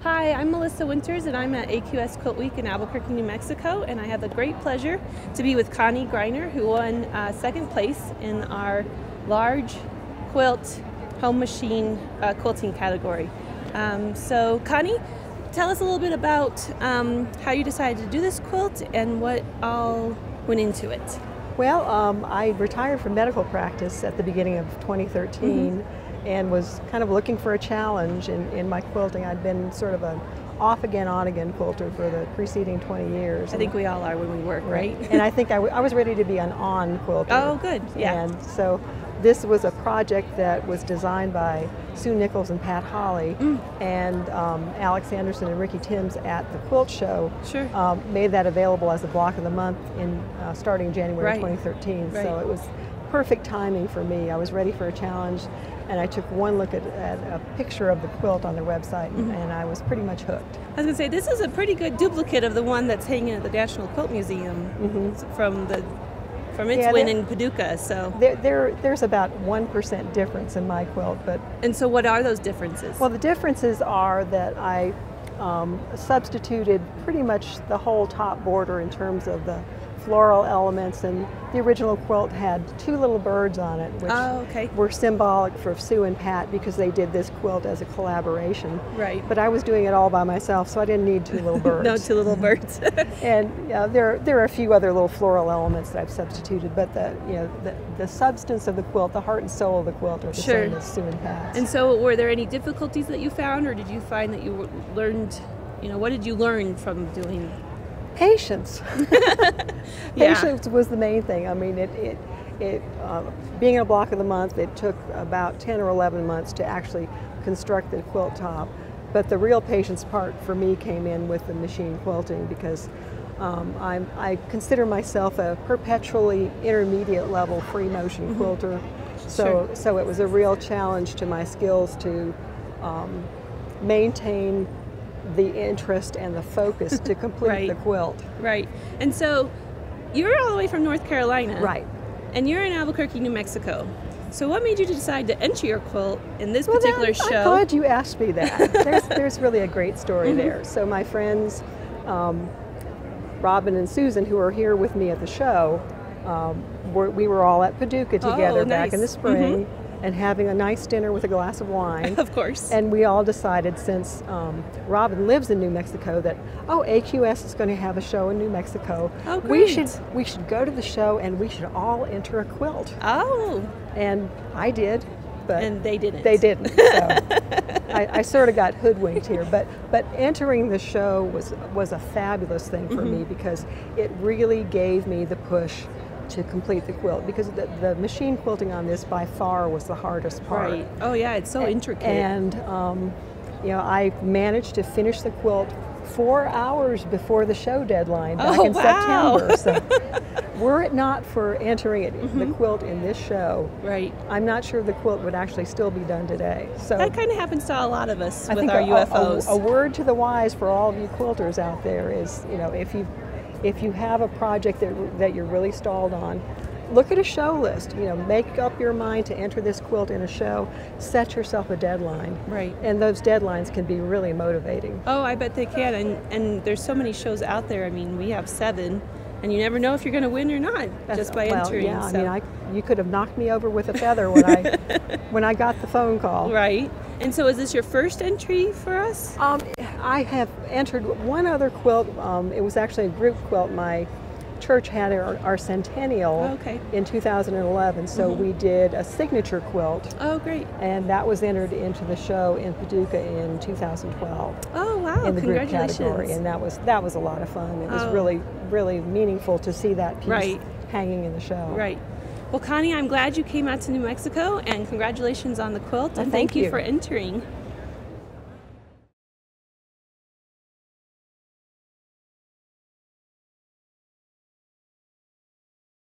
Hi, I'm Melissa Winters and I'm at AQS QuiltWeek in Albuquerque, New Mexico, and I have the great pleasure to be with Connie Griner, who won second place in our Large Quilt Home Machine Quilting category. So Connie, tell us a little bit about how you decided to do this quilt and what all went into it. Well, I retired from medical practice at the beginning of 2013 and was kind of looking for a challenge in my quilting. I'd been sort of an off-again, on-again quilter for the preceding 20 years. I think we all are when we work, right? And I think I was ready to be an on quilter. Oh, good, yeah. And so this was a project that was designed by Sue Nichols and Pat Holly and Alex Anderson and Ricky Timms at the Quilt Show. Sure. Made that available as a block of the month in starting January 2013. Right. So it was perfect timing for me. I was ready for a challenge, and I took one look at a picture of the quilt on their website, and I was pretty much hooked. I was going to say, this is a pretty good duplicate of the one that's hanging at the National Quilt Museum from its win in Paducah. So there's about 1% difference in my quilt, and so what are those differences? Well, the differences are that I substituted pretty much the whole top border in terms of the floral elements, and the original quilt had two little birds on it, which were symbolic for Sue and Pat because they did this quilt as a collaboration. Right. But I was doing it all by myself, so I didn't need two little birds. No, two little birds. And there are a few other little floral elements that I've substituted, but the substance of the quilt, the heart and soul of the quilt, are the same as Sue and Pat's. And so, were there any difficulties that you found, or did you find that you learned? What did you learn from doing? Patience. Patience was the main thing. I mean, being a block of the month, it took about 10 or 11 months to actually construct the quilt top. But the real patience part for me came in with the machine quilting, because I consider myself a perpetually intermediate level free motion quilter. So it was a real challenge to my skills to maintain the interest and the focus to complete the quilt. Right. And so you're all the way from North Carolina. Right. And you're in Albuquerque, New Mexico. So what made you decide to enter your quilt in this particular show? I'm glad you asked me that. There's really a great story there. So my friends, Robin and Susan, who are here with me at the show, we were all at Paducah together back in the spring, and having a nice dinner with a glass of wine. Of course. And we all decided, since Robin lives in New Mexico, that AQS is going to have a show in New Mexico. Oh, great. We should go to the show and we should all enter a quilt. Oh. And I did, but and they didn't. They didn't. So I sort of got hoodwinked here, but entering the show was a fabulous thing for me, because it really gave me the push to complete the quilt, because the machine quilting on this by far was the hardest part. Right. Oh yeah, it's so intricate. And I managed to finish the quilt 4 hours before the show deadline back in September. So were it not for entering the quilt in this show, I'm not sure the quilt would actually still be done today. So that kind of happens to a lot of us with think our UFOs. A word to the wise for all of you quilters out there is, if you have a project that you're really stalled on, look at a show list. Make up your mind to enter this quilt in a show. Set yourself a deadline. Right. And those deadlines can be really motivating. Oh, I bet they can. And there's so many shows out there. I mean, we have 7, and you never know if you're going to win or not just by entering. Yeah, so. I mean, you could have knocked me over with a feather when I got the phone call. Right. And so, is this your first entry for us? I have entered one other quilt. It was actually a group quilt. My church had our centennial in 2011, so we did a signature quilt. Oh, great. And that was entered into the show in Paducah in 2012. Oh, wow. In the group category, and that was a lot of fun. It was really meaningful to see that piece hanging in the show. Right. Well, Connie, I'm glad you came out to New Mexico, and congratulations on the quilt, and thank you for entering.